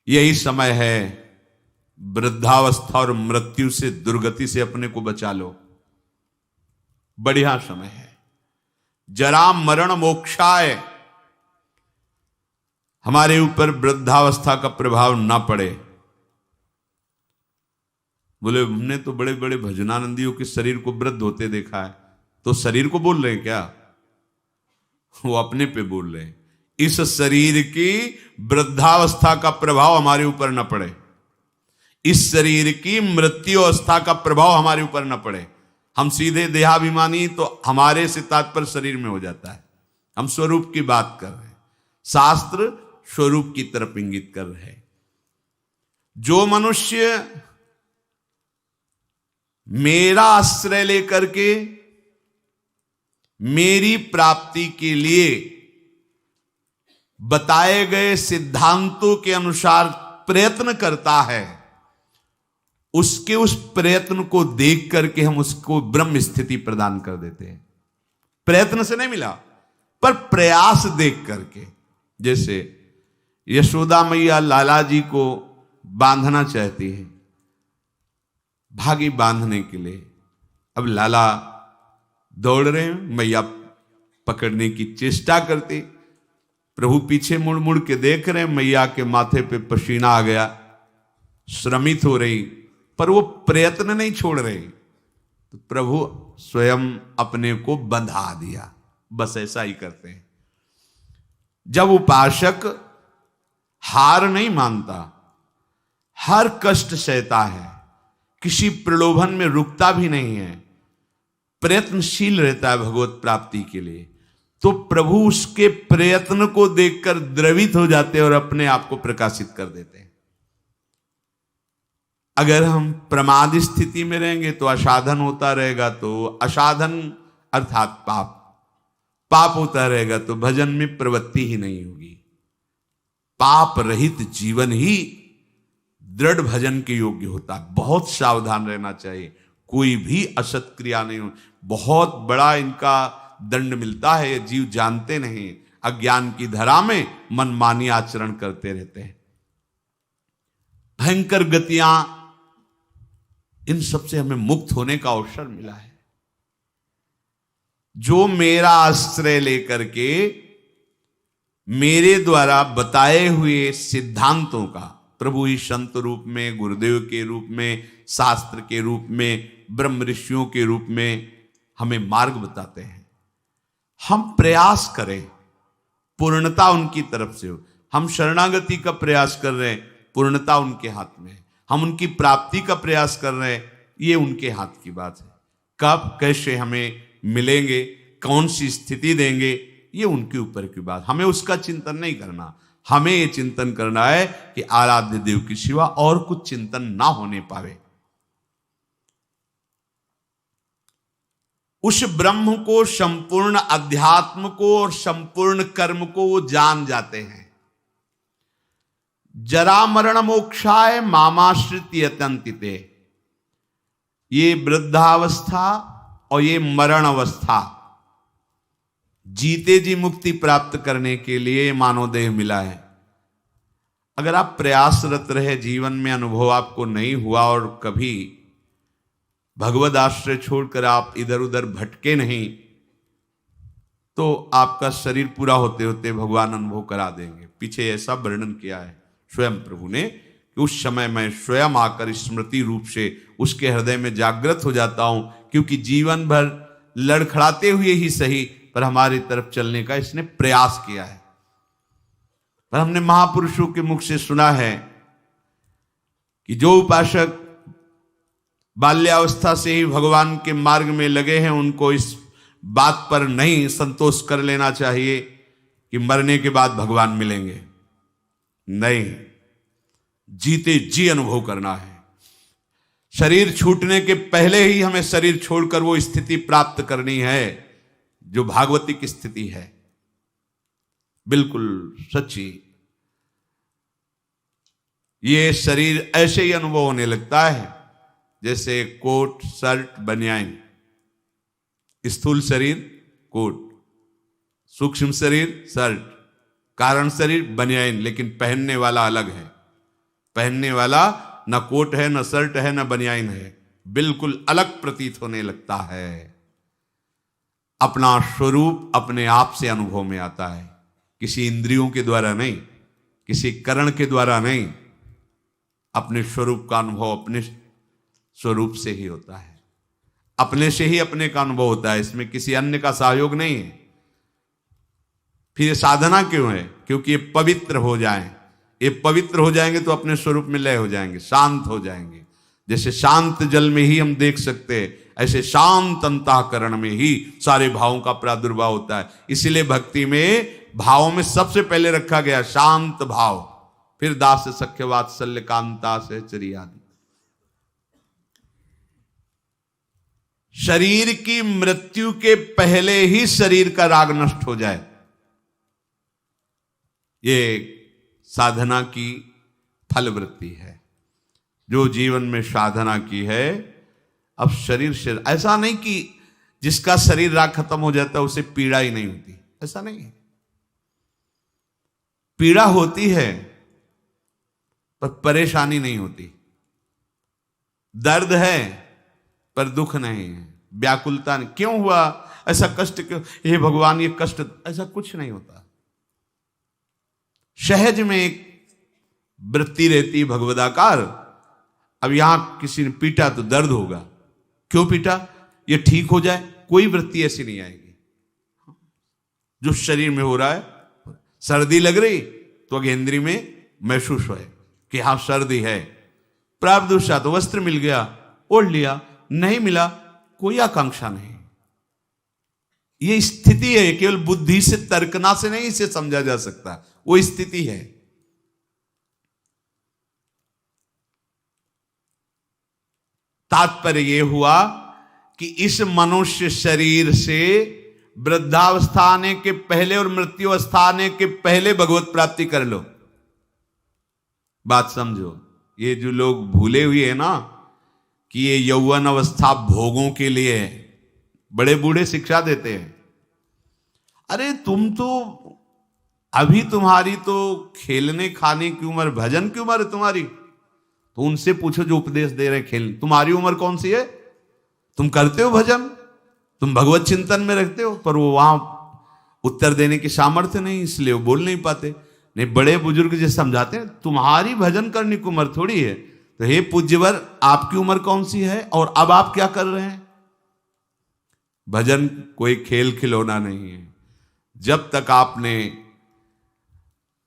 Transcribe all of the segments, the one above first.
यही समय है, वृद्धावस्था और मृत्यु से, दुर्गति से अपने को बचा लो। बढ़िया समय है। जरा मरण मोक्षाय, हमारे ऊपर वृद्धावस्था का प्रभाव ना पड़े। बोले हमने तो बड़े बड़े भजनानंदियों के शरीर को वृद्ध होते देखा है। तो शरीर को बोल रहे हैं क्या? वो अपने पे बोल रहे हैं। इस शरीर की वृद्धावस्था का प्रभाव हमारे ऊपर न पड़े, इस शरीर की मृत्यु अवस्था का प्रभाव हमारे ऊपर न पड़े। हम सीधे देहाभिमानी तो हमारे से तात्पर्य शरीर में हो जाता है। हम स्वरूप की बात कर रहे हैं, शास्त्र स्वरूप की तरफ इंगित कर रहे हैं। जो मनुष्य मेरा आश्रय लेकर के मेरी प्राप्ति के लिए बताए गए सिद्धांतों के अनुसार प्रयत्न करता है, उसके उस प्रयत्न को देख करके हम उसको ब्रह्म स्थिति प्रदान कर देते हैं। प्रयत्न से नहीं मिला, पर प्रयास देख करके। जैसे यशोदा मैया लाला जी को बांधना चाहती है, भागी बांधने के लिए। अब लाला दौड़ रहे हैं, मैया पकड़ने की चेष्टा करती, प्रभु पीछे मुड़ मुड़ के देख रहे हैं, मैया के माथे पे पसीना आ गया, श्रमित हो रही, पर वो प्रयत्न नहीं छोड़ रहे। तो प्रभु स्वयं अपने को बंधा दिया। बस ऐसा ही करते हैं। जब उपासक हार नहीं मानता, हर कष्ट सहता है, किसी प्रलोभन में रुकता भी नहीं है, प्रयत्नशील रहता है भगवत प्राप्ति के लिए, तो प्रभु उसके प्रयत्न को देखकर द्रवित हो जाते हैं और अपने आप को प्रकाशित कर देते हैं। अगर हम प्रमाद स्थिति में रहेंगे तो असाधन होता रहेगा, तो असाधन अर्थात पाप, पाप होता रहेगा तो भजन में प्रवृत्ति ही नहीं होगी। पाप रहित जीवन ही दृढ़ भजन के योग्य होता है। बहुत सावधान रहना चाहिए, कोई भी असत क्रिया नहीं हो। बहुत बड़ा इनका दंड मिलता है, ये जीव जानते नहीं, अज्ञान की धरा में मनमानी आचरण करते रहते हैं। भयंकर गतियां, इन सब से हमें मुक्त होने का अवसर मिला है। जो मेरा आश्रय लेकर के मेरे द्वारा बताए हुए सिद्धांतों का, प्रभु ही संत रूप में, गुरुदेव के रूप में, शास्त्र के रूप में, ब्रह्म ऋषियों के रूप में हमें मार्ग बताते हैं, हम प्रयास करें, पूर्णता उनकी तरफ से हो। हम शरणागति का प्रयास कर रहे हैं, पूर्णता उनके हाथ में है। हम उनकी प्राप्ति का प्रयास कर रहे हैं, ये उनके हाथ की बात है। कब कैसे हमें मिलेंगे, कौन सी स्थिति देंगे, ये उनके ऊपर की बात। हमें उसका चिंतन नहीं करना, हमें ये चिंतन करना है कि आराध्य देव के सिवा और कुछ चिंतन ना होने पावे। उस ब्रह्म को, संपूर्ण अध्यात्म को और संपूर्ण कर्म को वो जान जाते हैं। जरा मरण मोक्षाय मामाश्रित यतन्तिते, ये वृद्धावस्था और ये मरण अवस्था, जीते जी मुक्ति प्राप्त करने के लिए मानव देह मिला है। अगर आप प्रयासरत रहे, जीवन में अनुभव आपको नहीं हुआ और कभी भगवद आश्रय छोड़कर आप इधर उधर भटके नहीं, तो आपका शरीर पूरा होते होते भगवान अनुभव करा देंगे। पीछे ऐसा वर्णन किया है स्वयं प्रभु ने कि उस समय मैं स्वयं आकर स्मृति रूप से उसके हृदय में जागृत हो जाता हूं, क्योंकि जीवन भर लड़खड़ाते हुए ही सही पर हमारी तरफ चलने का इसने प्रयास किया है। पर हमने महापुरुषों के मुख से सुना है कि जो उपासक बाल्यावस्था से ही भगवान के मार्ग में लगे हैं, उनको इस बात पर नहीं संतोष कर लेना चाहिए कि मरने के बाद भगवान मिलेंगे। नहीं, जीते जी अनुभव करना है। शरीर छूटने के पहले ही हमें शरीर छोड़कर वो स्थिति प्राप्त करनी है जो भागवती की स्थिति है, बिल्कुल सच्ची। ये शरीर ऐसे ही अनुभव होने लगता है जैसे कोट, शर्ट, बनियान। स्थूल शरीर कोट, सूक्ष्म शरीर शर्ट, कारण शरीर बनियान, लेकिन पहनने वाला अलग है। पहनने वाला न कोट है, न शर्ट है, न बनियाइन है, बिल्कुल अलग प्रतीत होने लगता है। अपना स्वरूप अपने आप से अनुभव में आता है, किसी इंद्रियों के द्वारा नहीं, किसी करण के द्वारा नहीं। अपने स्वरूप का अनुभव अपने स्वरूप से ही होता है, अपने से ही अपने का अनुभव होता है, इसमें किसी अन्य का सहयोग नहीं है। फिर ये साधना क्यों है? क्योंकि ये पवित्र हो जाएं। ये पवित्र हो जाएंगे तो अपने स्वरूप में लय हो जाएंगे, शांत हो जाएंगे। जैसे शांत जल में ही हम देख सकते हैं, ऐसे शांत अंतःकरण में ही सारे भावों का प्रादुर्भाव होता है। इसीलिए भक्ति में भावों में सबसे पहले रखा गया शांत भाव, फिर दास सख्य वात्सल्य कांता सहचरी आदि। शरीर की मृत्यु के पहले ही शरीर का राग नष्ट हो जाए, ये साधना की फलवृत्ति है। जो जीवन में साधना की है, अब शरीर से ऐसा नहीं कि जिसका शरीर राग खत्म हो जाता है उसे पीड़ा ही नहीं होती, ऐसा नहीं है। पीड़ा होती है पर परेशानी नहीं होती, दर्द है पर दुख नहीं है, व्याकुलता नहीं। क्यों हुआ ऐसा कष्ट, क्यों हे भगवान ये कष्ट, ऐसा कुछ नहीं होता। सहज में एक वृत्ति रहती भगवदाकार। अब यहां किसी ने पीटा तो दर्द होगा, क्यों पीटा, ये ठीक हो जाए, कोई वृत्ति ऐसी नहीं आएगी। जो शरीर में हो रहा है, सर्दी लग रही तो अगेंद्री में महसूस हो कि हाँ सर्दी है, प्रारब्ध तो वस्त्र मिल गया ओढ़ लिया, नहीं मिला कोई आकांक्षा नहीं। ये स्थिति है, केवल बुद्धि से तर्कना से नहीं इसे समझा जा सकता, वो स्थिति है। तात्पर्य यह हुआ कि इस मनुष्य शरीर से वृद्धावस्था आने के पहले और मृत्यु अवस्था आने के पहले भगवत प्राप्ति कर लो। बात समझो, ये जो लोग भूले हुए हैं ना कि ये यौवन अवस्था भोगों के लिए है, बड़े बूढ़े शिक्षा देते हैं, अरे तुम तो अभी तुम्हारी तो खेलने खाने की उम्र, भजन की उम्र है तुम्हारी, तो उनसे पूछो जो उपदेश दे रहे खेल, तुम्हारी उम्र कौन सी है? तुम करते हो भजन, तुम भगवत चिंतन में रखते हो, पर वो वहां उत्तर देने की सामर्थ्य नहीं, इसलिए वो बोल नहीं पाते। नहीं, बड़े बुजुर्ग जैसे समझाते हैं तुम्हारी भजन करने की उम्र थोड़ी है। तो हे पूज्यवर, आपकी उम्र कौन सी है और अब आप क्या कर रहे हैं? भजन कोई खेल खिलौना नहीं है। जब तक आपने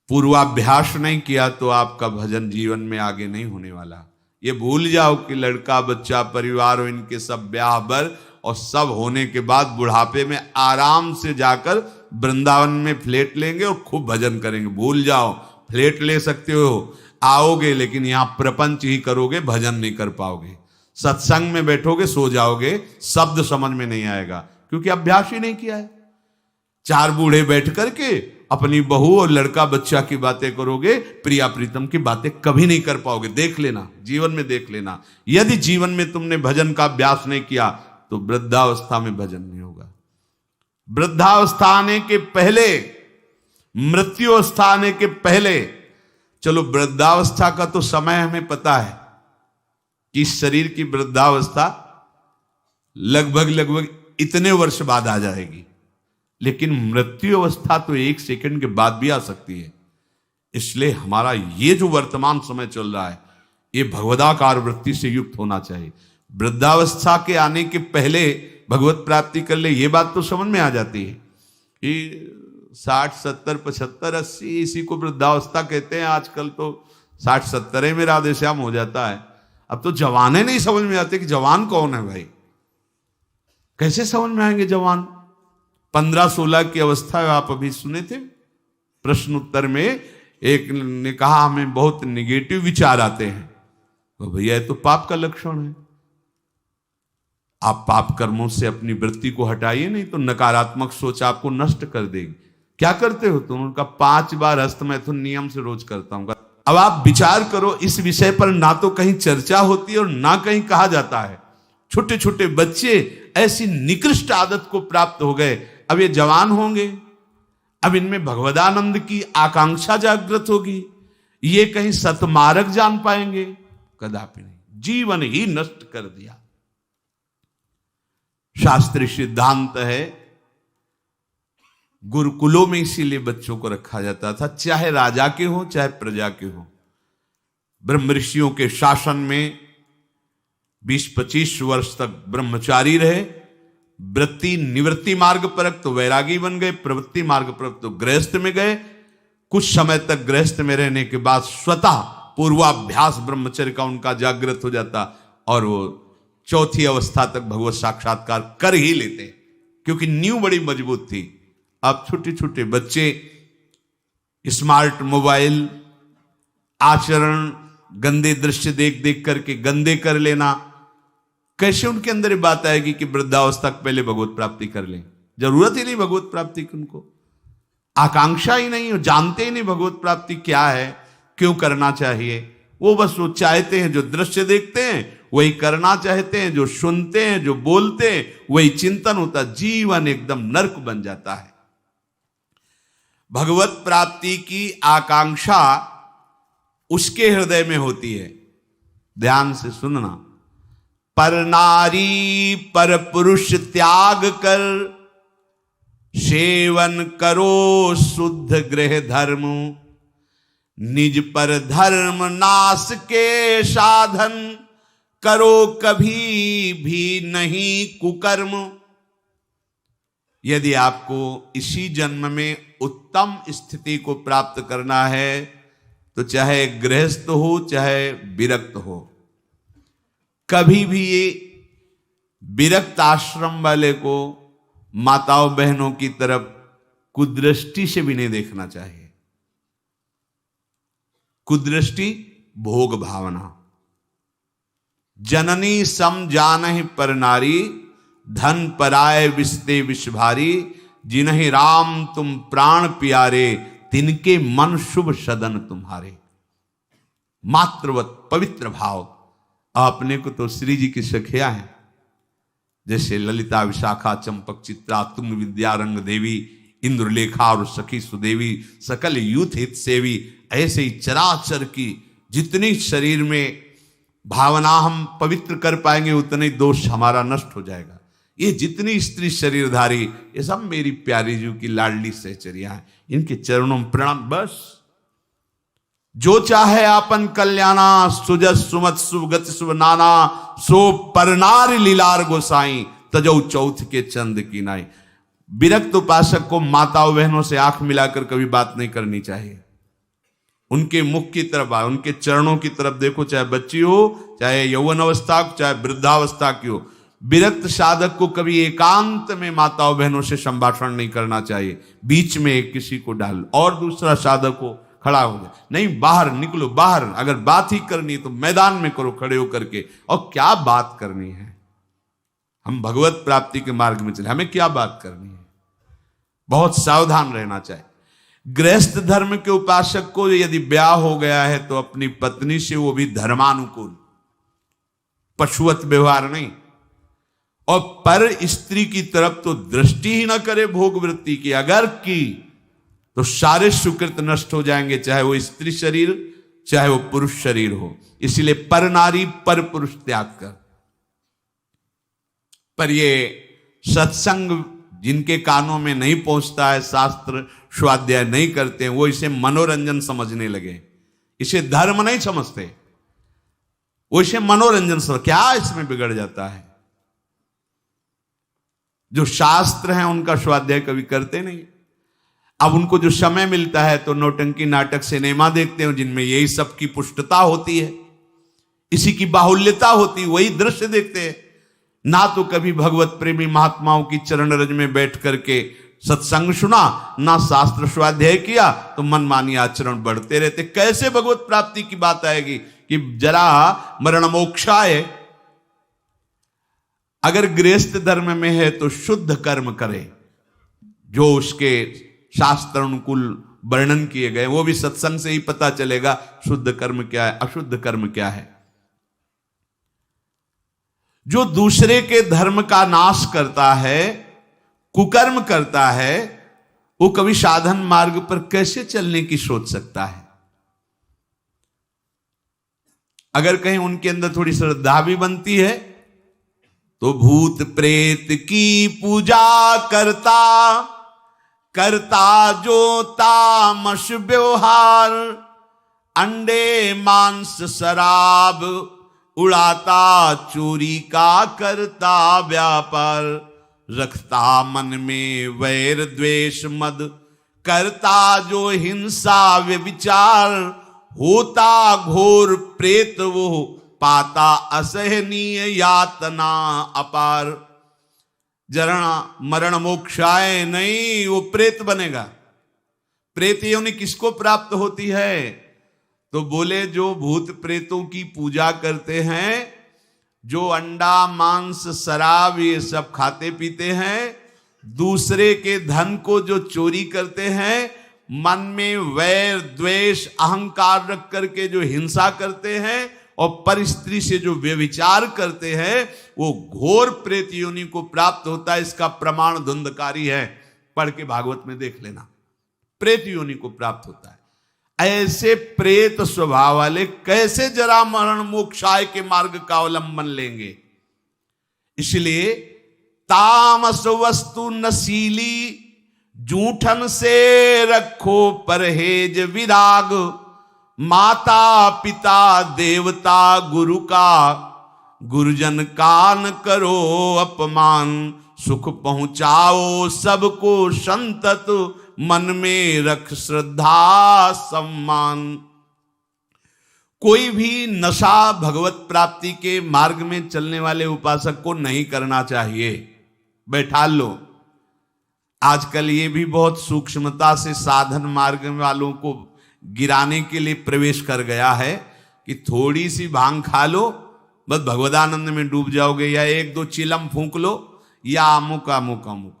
पूर्वाभ्यास नहीं किया तो आपका भजन जीवन में आगे नहीं होने वाला। ये भूल जाओ कि लड़का बच्चा परिवार और इनके सब ब्याह बर और सब होने के बाद बुढ़ापे में आराम से जाकर वृंदावन में फ्लैट लेंगे और खूब भजन करेंगे। भूल जाओ, फ्लैट ले सकते हो, आओगे, लेकिन यहां प्रपंच ही करोगे, भजन नहीं कर पाओगे। सत्संग में बैठोगे, सो जाओगे, शब्द समझ में नहीं आएगा, क्योंकि अभ्यास ही नहीं किया है। चार बूढ़े बैठ करके अपनी बहू और लड़का बच्चा की बातें करोगे, प्रिया प्रीतम की बातें कभी नहीं कर पाओगे। देख लेना, जीवन में देख लेना, यदि जीवन में तुमने भजन का अभ्यास नहीं किया तो वृद्धावस्था में भजन नहीं होगा। वृद्धावस्था आने के पहले, मृत्यु अवस्था आने के पहले, चलो वृद्धावस्था का तो समय हमें पता है कि शरीर की वृद्धावस्था लगभग इतने वर्ष बाद आ जाएगी, लेकिन मृत्यु अवस्था तो 1 सेकंड के बाद भी आ सकती है। इसलिए हमारा ये जो वर्तमान समय चल रहा है, ये भगवदाकार वृत्ति से युक्त होना चाहिए। वृद्धावस्था के आने के पहले भगवत प्राप्ति कर ले, ये बात तो समझ में आ जाती है कि 60, 70, 75, 80 इसी को वृद्धावस्था कहते हैं। आजकल तो 60-70 में राधे श्याम हो जाता है। अब तो जवाने नहीं समझ में आते कि जवान कौन है भाई, कैसे समझ में आएंगे जवान? 15-16 की अवस्था है। आप अभी सुने थे प्रश्न उत्तर में, एक ने कहा हमें बहुत निगेटिव विचार आते हैं। तो भैया ये तो पाप का लक्षण है। आप पाप कर्मों से अपनी वृत्ति को हटाइए, नहीं तो नकारात्मक सोच आपको नष्ट कर देगी। क्या करते हो तुम? उनका 5 बार हस्त मैथुन नियम से रोज करता हूं। अब आप विचार करो, इस विषय पर ना तो कहीं चर्चा होती है और ना कहीं कहा जाता है। छोटे छोटे बच्चे ऐसी निकृष्ट आदत को प्राप्त हो गए, अब ये जवान होंगे, अब इनमें भगवदानंद की आकांक्षा जागृत होगी, ये कहीं सतमार्ग जान पाएंगे? कदापि नहीं। जीवन ही नष्ट कर दिया। शास्त्रीय सिद्धांत है, गुरुकुलों में इसीलिए बच्चों को रखा जाता था, चाहे राजा के हो चाहे प्रजा के हो। ब्रह्म ऋषियों के शासन में 20-25 वर्ष तक ब्रह्मचारी रहे। वृत्ति निवृत्ति मार्ग पर तो वैरागी बन गए, प्रवृत्ति मार्ग पर तो गृहस्थ में गए। कुछ समय तक गृहस्थ में रहने के बाद स्वतः पूर्वाभ्यास ब्रह्मचर्य का उनका जागृत हो जाता और वो चौथी अवस्था तक भगवत साक्षात्कार कर ही लेते, क्योंकि नींव बड़ी मजबूत थी। अब छोटे छोटे बच्चे स्मार्ट मोबाइल, आचरण, गंदे दृश्य देख देख करके गंदे कर लेना, कैसे उनके अंदर ये बात आएगी कि वृद्धावस्था पहले भगवत प्राप्ति कर लें? जरूरत ही नहीं भगवत प्राप्ति की, उनको आकांक्षा ही नहीं, जानते ही नहीं भगवत प्राप्ति क्या है, क्यों करना चाहिए। वो बस वो चाहते हैं, जो दृश्य देखते हैं वही करना चाहते हैं, जो सुनते हैं, जो बोलते हैं वही चिंतन होता। जीवन एकदम नरक बन जाता है। भगवत प्राप्ति की आकांक्षा उसके हृदय में होती है। ध्यान से सुनना। पर नारी पर पुरुष त्याग कर, सेवन करो शुद्ध गृह धर्म, निज पर धर्म नाश के साधन, करो कभी भी नहीं कुकर्म। यदि आपको इसी जन्म में उत्तम स्थिति को प्राप्त करना है तो चाहे गृहस्थ हो चाहे विरक्त हो, कभी भी ये विरक्त आश्रम वाले को माताओं बहनों की तरफ कुदृष्टि से भी नहीं देखना चाहिए। कुदृष्टि भोग भावना। जननी सम जानहि पर नारी, धन पराय विस्ते विष भारी, जिन्हि राम तुम प्राण प्यारे, तिनके मन शुभ सदन तुम्हारे। मातृवत पवित्र भाव। अपने को तो श्री जी की सखिया है, जैसे ललिता, विशाखा, चंपक, चित्रा, तुंग, विद्या, रंग देवी, इंद्रलेखा और सखी सुदेवी, सकल यूथ हित सेवी। ऐसे ही चराचर की जितनी शरीर में भावना हम पवित्र कर पाएंगे उतने दोष हमारा नष्ट हो जाएगा। ये जितनी स्त्री शरीरधारी, ये सब मेरी प्यारी जी की लाडली सहचरिया है। इनके चरणों में प्रणाम। बस जो चाहे आपन कल्याणा, सुजस सुमत सुगत शुभ नाना, सो परनार लीलार गोसाई, तजौ चौथ के चंद की नाई। विरक्त उपासक को माताओं बहनों से आंख मिलाकर कभी बात नहीं करनी चाहिए। उनके मुख की तरफ, उनके चरणों की तरफ देखो, चाहे बच्ची हो, चाहे यौवन अवस्था, चाहे वृद्धावस्था की हो। विरक्त साधक को कभी एकांत में माताओं बहनों से संभाषण नहीं करना चाहिए। बीच में किसी को डाल और दूसरा साधक को खड़ा हो जाए, नहीं बाहर निकलो। बाहर अगर बात ही करनी तो मैदान में करो खड़े होकर के। और क्या बात करनी है? हम भगवत प्राप्ति के मार्ग में चले, हमें क्या बात करनी है? बहुत सावधान रहना चाहिए। गृहस्थ धर्म के उपासक को यदि ब्याह हो गया है तो अपनी पत्नी से वो भी धर्मानुकूल, पशुवत व्यवहार नहीं। और पर स्त्री की तरफ तो दृष्टि ही ना करे भोग वृत्ति की। अगर की तो सारे सुकृत नष्ट हो जाएंगे, चाहे वो स्त्री शरीर चाहे वो पुरुष शरीर हो। इसलिए पर नारी पर पुरुष त्याग कर। पर ये सत्संग जिनके कानों में नहीं पहुंचता है, शास्त्र स्वाध्याय नहीं करते हैं, वो इसे मनोरंजन समझने लगे, इसे धर्म नहीं समझते, वो इसे मनोरंजन समझ। क्या इसमें बिगड़ जाता है? जो शास्त्र हैं उनका स्वाध्याय कभी करते नहीं। अब उनको जो समय मिलता है तो नौटंकी नाटक सिनेमा देखते हैं जिनमें यही सब की पुष्टता होती है, इसी की बाहुल्यता होती है, वही दृश्य देखते हैं। ना तो कभी भगवत प्रेमी महात्माओं की चरण रज में बैठ करके सत्संग सुना, ना शास्त्र स्वाध्याय किया, तो मनमानी आचरण बढ़ते रहते। कैसे भगवत प्राप्ति की बात आएगी कि जरा मरण मोक्षाय। अगर गृहस्थ धर्म में है तो शुद्ध कर्म करे, जो उसके शास्त्र अनुकूल वर्णन किए गए, वो भी सत्संग से ही पता चलेगा शुद्ध कर्म क्या है, अशुद्ध कर्म क्या है। जो दूसरे के धर्म का नाश करता है, कुकर्म करता है, वो कभी साधन मार्ग पर कैसे चलने की सोच सकता है? अगर कहीं उनके अंदर थोड़ी श्रद्धा भी बनती है तो भूत प्रेत की पूजा करता करता जो तामस व्यवहार, अंडे मांस शराब उड़ाता चोरी का करता व्यापार, रखता मन में वैर द्वेष मद, करता जो हिंसा व्यभिचार, होता घोर प्रेत वो पाता असहनीय यातना अपार। जरा मरण मोक्षाए नहीं, वो प्रेत बनेगा। प्रेत योनि किसको प्राप्त होती है? तो बोले जो भूत प्रेतों की पूजा करते हैं, जो अंडा मांस शराब ये सब खाते पीते हैं, दूसरे के धन को जो चोरी करते हैं, मन में वैर द्वेष अहंकार रख करके जो हिंसा करते हैं और पर स्त्री से जो व्यभिचार करते हैं, वो घोर प्रेत योनि को प्राप्त होता है। इसका प्रमाण धुंधकारी है, पढ़ के भागवत में देख लेना। प्रेत योनि को प्राप्त होता है। ऐसे प्रेत स्वभाव वाले कैसे जरा मरण मोक्षाय के मार्ग का अवलंबन लेंगे? इसलिए तामस वस्तु नशीली, जूठन से रखो परहेज विराग, माता पिता देवता गुरु का, गुरुजन का न करो अपमान, सुख पहुंचाओ सबको संतत, मन में रख श्रद्धा सम्मान। कोई भी नशा भगवत प्राप्ति के मार्ग में चलने वाले उपासक को नहीं करना चाहिए। बैठा लो। आजकल ये भी बहुत सूक्ष्मता से साधन मार्ग वालों को गिराने के लिए प्रवेश कर गया है कि थोड़ी सी भांग खा लो, बस भगवदानंद में डूब जाओगे, या एक दो चिलम फूंक लो, या अमुक अमुक अमुक।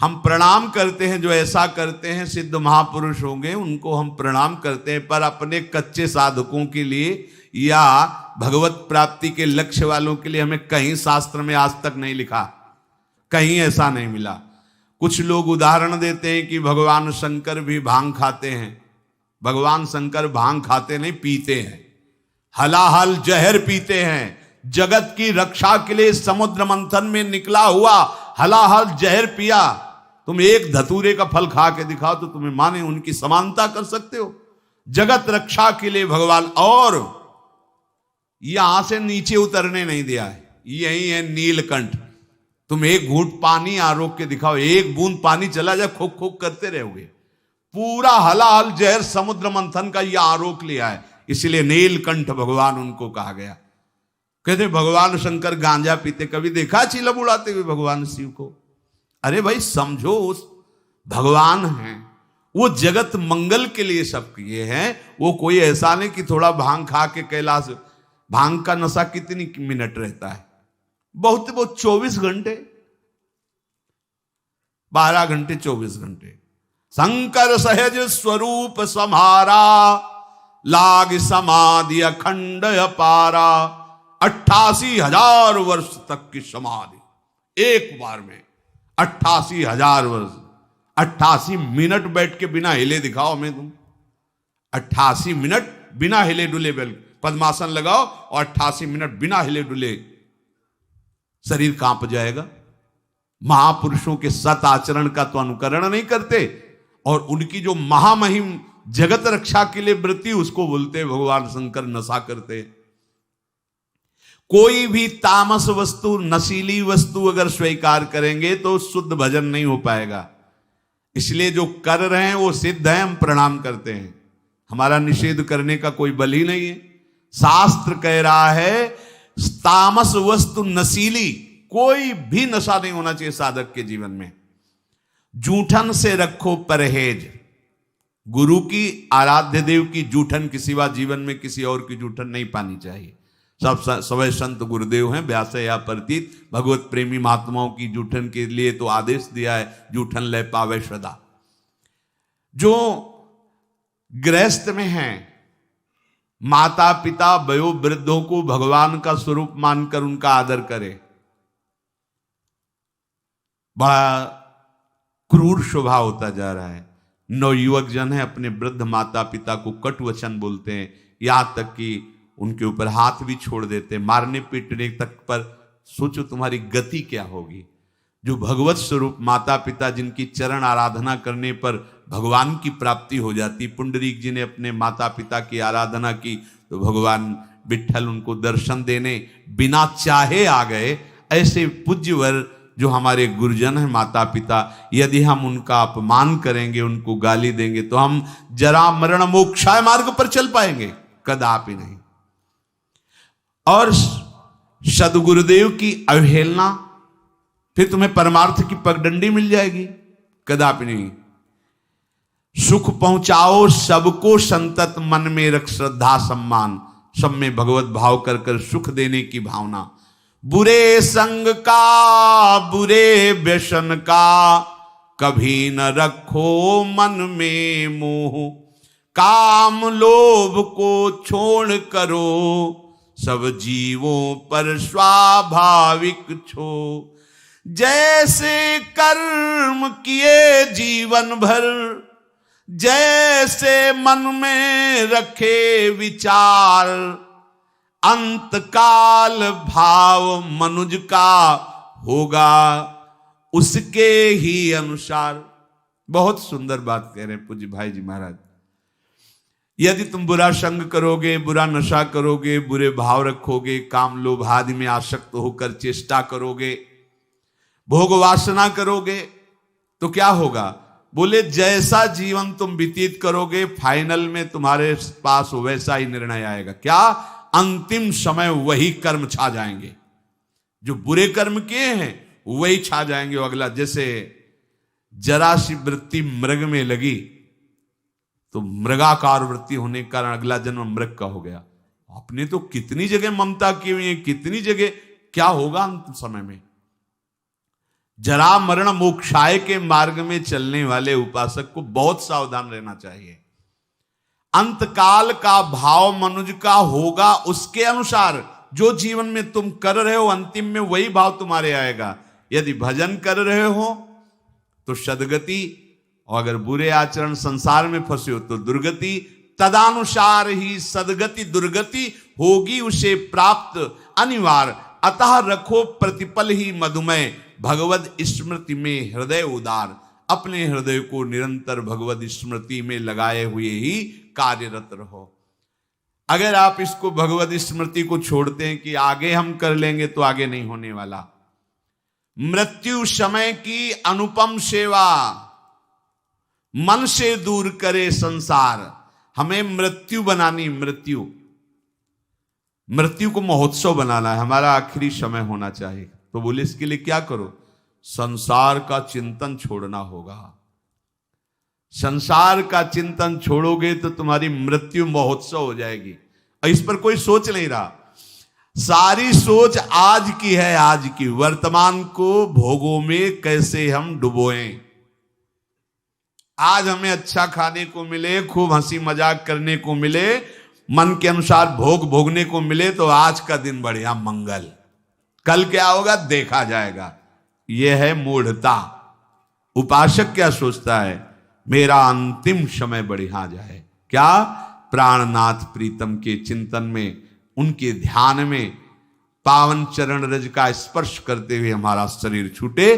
हम प्रणाम करते हैं, जो ऐसा करते हैं सिद्ध महापुरुष होंगे, उनको हम प्रणाम करते हैं, पर अपने कच्चे साधकों के लिए या भगवत प्राप्ति के लक्ष्य वालों के लिए हमें कहीं शास्त्र में आज तक नहीं लिखा, कहीं ऐसा नहीं मिला। कुछ लोग उदाहरण देते हैं कि भगवान शंकर भी भांग खाते हैं। भगवान शंकर भांग खाते नहीं, पीते हैं, हलाहल जहर पीते हैं। जगत की रक्षा के लिए समुद्र मंथन में निकला हुआ हलाहल जहर पिया। तुम एक धतूरे का फल खा के दिखाओ तो तुम्हें माने उनकी समानता कर सकते हो? जगत रक्षा के लिए भगवान, और यहां से नीचे उतरने नहीं दिया है। यही है नीलकंठ। तुम एक घूंट पानी आरोक के दिखाओ, एक बूंद पानी चला जाए, खोक खोक करते रहोगे। पूरा हलाहल जहर समुद्र मंथन का यह आरोक लिया है, इसलिए नीलकंठ भगवान उनको कहा गया। कहते भगवान शंकर गांजा पीते, कभी देखा चिलम उड़ाते हुए भगवान शिव को? अरे भाई समझो, उस भगवान हैं, वो जगत मंगल के लिए सब किए हैं। वो कोई ऐसा नहीं कि थोड़ा भांग खा के कैलाश। भांग का नशा कितनी मिनट रहता है? बहुत बहुत 24 घंटे, 12 घंटे 24 घंटे। शंकर सहज स्वरूप समारा, लाग समाधि अखंड अपारा। 88,000 वर्ष तक की समाधि एक बार में, 88,000 वर्ष। 88 मिनट बैठ के बिना हिले दिखाओ हमें तुम। 88 मिनट बिना हिले डुले पद्मासन लगाओ और 88 मिनट बिना हिले डुले, शरीर कांप जाएगा। महापुरुषों के सत आचरण का तो अनुकरण नहीं करते, और उनकी जो महामहिम जगत रक्षा के लिए वृत्ति, उसको बोलते भगवान शंकर नशा करते। कोई भी तामस वस्तु, नशीली वस्तु अगर स्वीकार करेंगे तो शुद्ध भजन नहीं हो पाएगा। इसलिए जो कर रहे हैं वो सिद्ध है, हम प्रणाम करते हैं। हमारा निषेध करने का कोई बल ही नहीं है। शास्त्र कह रहा है तामस वस्तु नशीली, कोई भी नशा नहीं होना चाहिए साधक के जीवन में। जूठन से रखो परहेज। गुरु की, आराध्य देव की जूठन के सिवा जीवन में किसी और की जूठन नहीं पानी चाहिए। सब सवै संत गुरुदेव हैं, व्यास या प्रतीत भगवत प्रेमी महात्माओं की जूठन के लिए तो आदेश दिया है, जूठन ले पावे सदा। जो गृहस्थ में हैं, माता पिता वयो वृद्धों को भगवान का स्वरूप मानकर उनका आदर करे। बड़ा क्रूर स्वभाव होता जा रहा है। नवयुवक जन है, अपने वृद्ध माता पिता को कटु वचन बोलते हैं, यहां तक कि उनके ऊपर हाथ भी छोड़ देते, मारने पीटने तक पर। सोचो तुम्हारी गति क्या होगी। जो भगवत स्वरूप माता पिता जिनकी चरण आराधना करने पर भगवान की प्राप्ति हो जाती। पुंडरीक जी ने अपने माता पिता की आराधना की तो भगवान विट्ठल उनको दर्शन देने बिना चाहे आ गए। ऐसे पूज्यवर जो हमारे गुरुजन हैं माता पिता, यदि हम उनका अपमान करेंगे, उनको गाली देंगे, तो हम जरा मरण मोक्षाय मार्ग पर चल पाएंगे? कदापि नहीं। और सदगुरुदेव की अवहेलना, फिर तुम्हें परमार्थ की पगडंडी मिल जाएगी? कदापि नहीं। सुख पहुंचाओ सबको संतत, मन में रख श्रद्धा सम्मान, सब में भगवत भाव कर कर सुख देने की भावना। बुरे संग का, बुरे व्यसन का, कभी न रखो मन में मोह, काम लोभ को छोड़ करो, सब जीवों पर स्वाभाविक छो। जैसे कर्म किए जीवन भर, जैसे मन में रखे विचार, अंतकाल भाव मनुज का होगा उसके ही अनुसार। बहुत सुंदर बात कह रहे हैं पूज्य भाई जी महाराज। यदि तुम बुरा संग करोगे, बुरा नशा करोगे, बुरे भाव रखोगे, काम लोभ आदि में आसक्त होकर चेष्टा करोगे, भोग वासना करोगे, तो क्या होगा? बोले जैसा जीवन तुम व्यतीत करोगे, फाइनल में तुम्हारे पास वैसा ही निर्णय आएगा। क्या? अंतिम समय वही कर्म छा जाएंगे। जो बुरे कर्म किए हैं वही छा जाएंगे। अगला, जैसे जरा सी वृत्ति मृग में लगी तो मृगाकार वृत्ति होने के कारण अगला जन्म मृग का हो गया। आपने तो कितनी जगह ममता की हुई है, कितनी जगह। क्या होगा अंतिम समय में? जरा मरण मोक्षाय के मार्ग में चलने वाले उपासक को बहुत सावधान रहना चाहिए। अंतकाल का भाव मनुज का होगा उसके अनुसार। जो जीवन में तुम कर रहे हो अंतिम में वही भाव तुम्हारे आएगा। यदि भजन कर रहे हो तो सदगति, और अगर बुरे आचरण संसार में फंसे हो तो दुर्गति। तदानुसार ही सदगति दुर्गति होगी उसे प्राप्त अनिवार्य। अतः रखो प्रतिपल ही मधुमय, भगवद स्मृति में हृदय उदार। अपने हृदय को निरंतर भगवद स्मृति में लगाए हुए ही कार्यरत रहो। अगर आप इसको भगवद स्मृति को छोड़ते हैं कि आगे हम कर लेंगे, तो आगे नहीं होने वाला। मृत्यु समय की अनुपम सेवा, मन से दूर करे संसार। हमें मृत्यु बनानी, मृत्यु को महोत्सव बनाना है। हमारा आखिरी समय होना चाहिए। तो बोले इसके लिए क्या करो? संसार का चिंतन छोड़ना होगा। संसार का चिंतन छोड़ोगे तो तुम्हारी मृत्यु महोत्सव हो जाएगी। और इस पर कोई सोच नहीं रहा। सारी सोच आज की है, आज की। वर्तमान को भोगों में कैसे हम डुबोएं। आज हमें अच्छा खाने को मिले, खूब हंसी मजाक करने को मिले, मन के अनुसार भोग भोगने को मिले, तो आज का दिन बढ़िया मंगल। कल क्या होगा देखा जाएगा। यह है मूढ़ता। उपासक क्या सोचता है? मेरा अंतिम समय बढ़िया जाए। क्या? प्राणनाथ प्रीतम के चिंतन में, उनके ध्यान में, पावन चरण रज का स्पर्श करते हुए हमारा शरीर छूटे,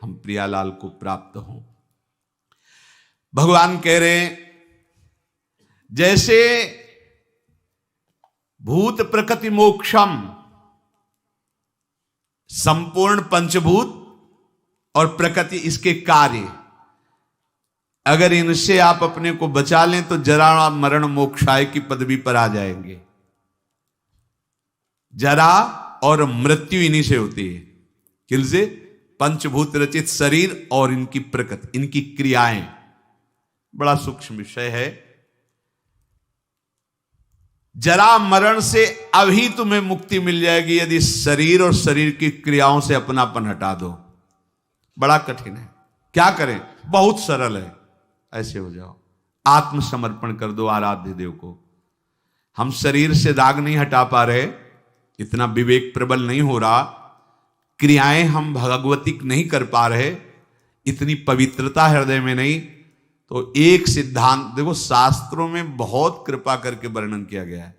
हम प्रियालाल को प्राप्त हों। भगवान कह रहे हैं जैसे भूत प्रकृति मोक्षम, संपूर्ण पंचभूत और प्रकृति इसके कार्य, अगर इनसे आप अपने को बचा लें तो जरा मरण मोक्षाय की पदवी पर आ जाएंगे। जरा और मृत्यु इन्हीं से होती है। किलसे? पंचभूत रचित शरीर और इनकी प्रकृति, इनकी क्रियाएं। बड़ा सूक्ष्म विषय है। जरा मरण से अभी तुम्हें मुक्ति मिल जाएगी यदि शरीर और शरीर की क्रियाओं से अपनापन हटा दो। बड़ा कठिन है। क्या करें? बहुत सरल है। ऐसे हो जाओ, आत्मसमर्पण कर दो आराध्य देव को। हम शरीर से राग नहीं हटा पा रहे, इतना विवेक प्रबल नहीं हो रहा, क्रियाएं हम भगवतिक नहीं कर पा रहे, इतनी पवित्रता हृदय में नहीं। तो एक सिद्धांत देखो, शास्त्रों में बहुत कृपा करके वर्णन किया गया है।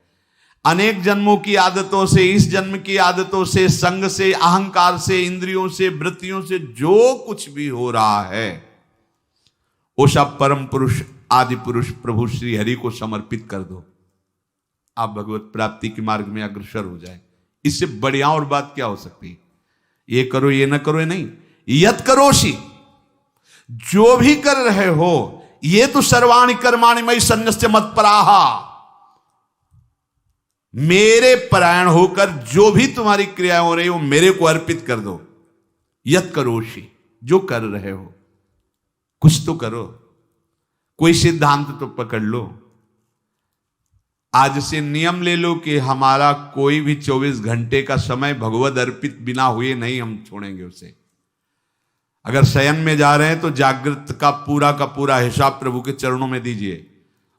अनेक जन्मों की आदतों से, इस जन्म की आदतों से, संग से, अहंकार से, इंद्रियों से, वृत्तियों से जो कुछ भी हो रहा है वो सब परम पुरुष, आदि पुरुष प्रभु श्री हरि को समर्पित कर दो। आप भगवत प्राप्ति के मार्ग में अग्रसर हो जाए। इससे बढ़िया और बात क्या हो सकती है? ये करो, ये ना करो, ये नहीं। यत करोषि, जो भी कर रहे हो, ये तो सर्वाणि कर्माणि मयि सन्न्यस्य मत्पराहा, मेरे परायण होकर जो भी तुम्हारी क्रियाएं हो रही हो मेरे को अर्पित कर दो। यत करोषि, जो कर रहे हो कुछ तो करो, कोई सिद्धांत तो पकड़ लो। आज से नियम ले लो कि हमारा कोई भी 24 घंटे का समय भगवद अर्पित बिना हुए नहीं हम छोड़ेंगे उसे। अगर शयन में जा रहे हैं तो जागृत का पूरा हिसाब प्रभु के चरणों में दीजिए,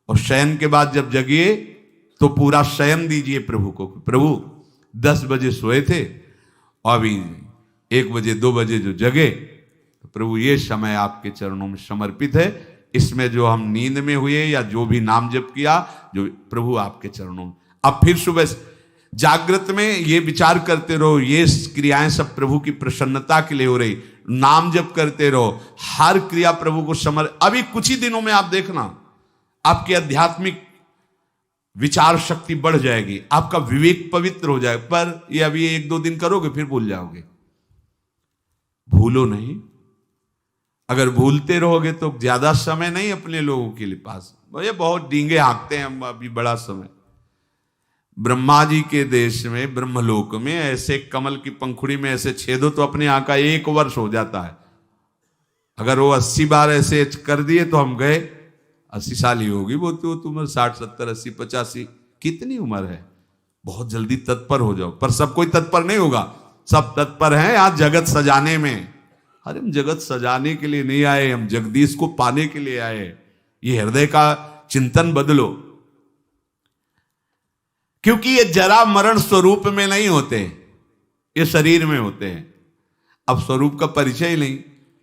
और शयन के बाद जब जगिए तो पूरा शयन दीजिए प्रभु को। प्रभु 10 बजे सोए थे और अभी 1 बजे 2 बजे जो जगे, तो प्रभु ये समय आपके चरणों में समर्पित है। इसमें जो हम नींद में हुए या जो भी नाम जप किया, जो प्रभु आपके चरणों में। अब फिर सुबह जागृत में ये विचार करते रहो, ये क्रियाएं सब प्रभु की प्रसन्नता के लिए हो रही। नाम जप करते रहो, हर क्रिया प्रभु को अभी कुछ ही दिनों में आप देखना आपकी आध्यात्मिक विचार शक्ति बढ़ जाएगी, आपका विवेक पवित्र हो जाएगा। पर ये अभी 1-2 दिन करोगे फिर भूल जाओगे। भूलो नहीं, अगर भूलते रहोगे तो ज्यादा समय नहीं अपने लोगों के लिए पास। ये बहुत डींगे हाँकते हैं हम अभी बड़ा समय। ब्रह्मा जी के देश में, ब्रह्मलोक में ऐसे कमल की पंखुड़ी में ऐसे छेदो तो अपने यहाँ का 1 वर्ष हो जाता है। अगर वो 80 बार ऐसे कर दिए तो हम गए 80 साल ही होगी वो, तो उम्र 60, 70, 80, 85 कितनी उम्र है। बहुत जल्दी तत्पर हो जाओ। पर सब कोई तत्पर नहीं होगा, सब तत्पर हैं यहाँ जगत सजाने में। अरे हम जगत सजाने के लिए नहीं आए, हम जगदीश को पाने के लिए आए। ये हृदय का चिंतन बदलो, क्योंकि ये जरा मरण स्वरूप में नहीं होते, ये शरीर में होते हैं। अब स्वरूप का परिचय ही नहीं।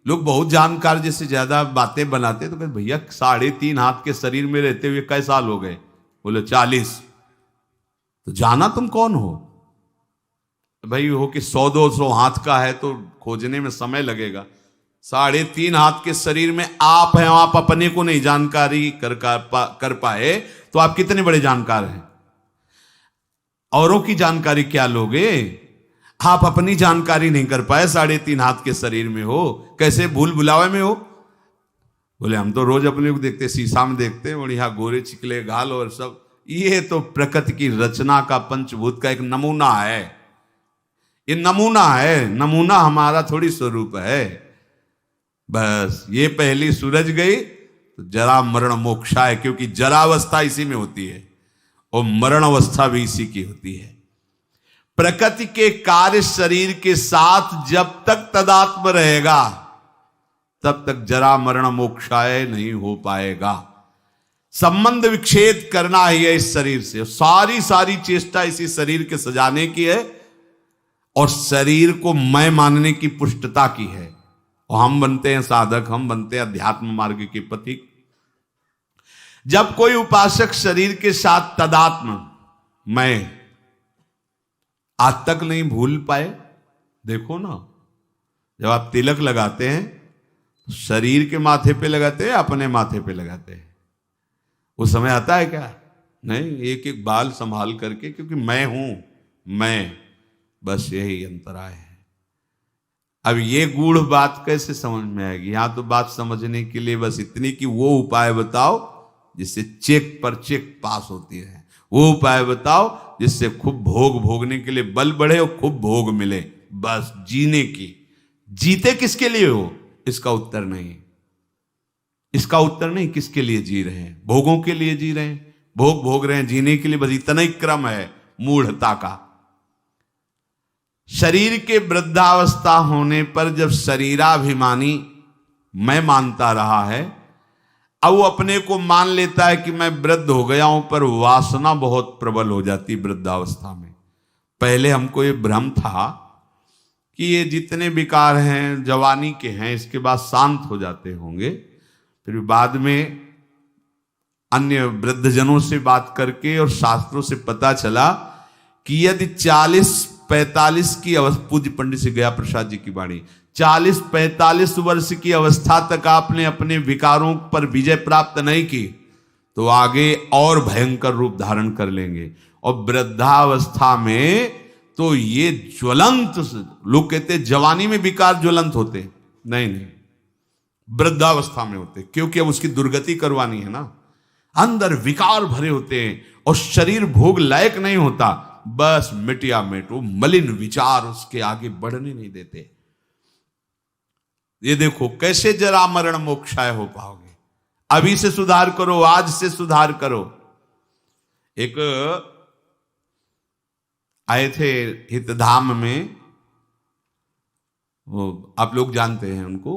लोग बहुत जानकार जैसे ज्यादा बातें बनाते तो कहते भैया 3.5 हाथ के शरीर में रहते हुए कई साल हो गए? बोले 40। तो जाना तुम कौन हो भाई? हो कि 100-200 हाथ का है तो खोजने में समय लगेगा। 3.5 हाथ के शरीर में आप हैं, आप अपने को नहीं जानकारी कर पाए तो आप कितने बड़े जानकार हैं? औरों की जानकारी क्या लोगे? आप अपनी जानकारी नहीं कर पाए, 3.5 हाथ के शरीर में हो, कैसे भूल भुलावे में हो? बोले हम तो रोज अपने को देखते, शीशा में देखते हैं बढ़िया गोरे चिकले गाल और सब। ये तो प्रकृति की रचना का, पंचभूत का एक नमूना है। ये नमूना है, नमूना हमारा थोड़ी स्वरूप है। बस ये पहली सूरज गई तो जरा मरण मोक्षा है, क्योंकि जरावस्था इसी में होती है और मरण अवस्था भी इसी की होती है। प्रकृति के कार्य शरीर के साथ जब तक तदात्म रहेगा तब तक जरा मरण मोक्षाय नहीं हो पाएगा। संबंध विच्छेद करना ही है इस शरीर से। सारी चेष्टा इसी शरीर के सजाने की है और शरीर को मैं मानने की पुष्टता की है। और हम बनते हैं साधक, हम बनते हैं अध्यात्म मार्ग के पथिक। जब कोई उपासक शरीर के साथ तदात्म मैं आज तक नहीं भूल पाए, देखो ना, जब आप तिलक लगाते हैं शरीर के माथे पे लगाते हैं, अपने माथे पे लगाते हैं, वो समय आता है क्या? नहीं, एक एक बाल संभाल करके, क्योंकि मैं हूं, मैं, बस यही अंतराय है। अब ये गूढ़ बात कैसे समझ में आएगी? यहां तो बात समझने के लिए बस इतनी कि वो उपाय बताओ जिससे चेक पर चेक पास होती है। वो उपाय बताओ जिससे खूब भोग भोगने के लिए बल बढ़े और खूब भोग मिले। बस जीने की। जीते किसके लिए हो? इसका उत्तर नहीं। इसका उत्तर नहीं किसके लिए जी रहे हैं। भोगों के लिए जी रहे हैं, भोग भोग रहे हैं, जीने के लिए। बस इतना ही क्रम है मूढ़ता का। शरीर के वृद्धावस्था होने पर जब शरीराभिमानी मैं मानता रहा है, अब वो अपने को मान लेता है कि मैं वृद्ध हो गया हूं, पर वासना बहुत प्रबल हो जाती वृद्धावस्था में। पहले हमको ये भ्रम था कि ये जितने विकार हैं जवानी के हैं, इसके बाद शांत हो जाते होंगे, फिर बाद में अन्य वृद्धजनों से बात करके और शास्त्रों से पता चला कि यदि 40-45 की अवस्था, पूज्य पंडित से गया प्रसाद जी की वाणी, 40-45 वर्ष की अवस्था तक आपने अपने विकारों पर विजय प्राप्त नहीं की तो आगे और भयंकर रूप धारण कर लेंगे। और वृद्धावस्था में तो ये ज्वलंत, लोग कहते जवानी में विकार ज्वलंत होते, नहीं नहीं, वृद्धावस्था में होते, क्योंकि अब उसकी दुर्गति करवानी है ना। अंदर विकार भरे होते हैं और शरीर भोग लायक नहीं होता, बस मिटिया मिट, वो मलिन विचार उसके आगे बढ़ने नहीं देते। ये देखो कैसे जरा मरण मोक्षाय हो पाओगे। अभी से सुधार करो, आज से सुधार करो। एक आए थे हितधाम में, वो आप लोग जानते हैं उनको,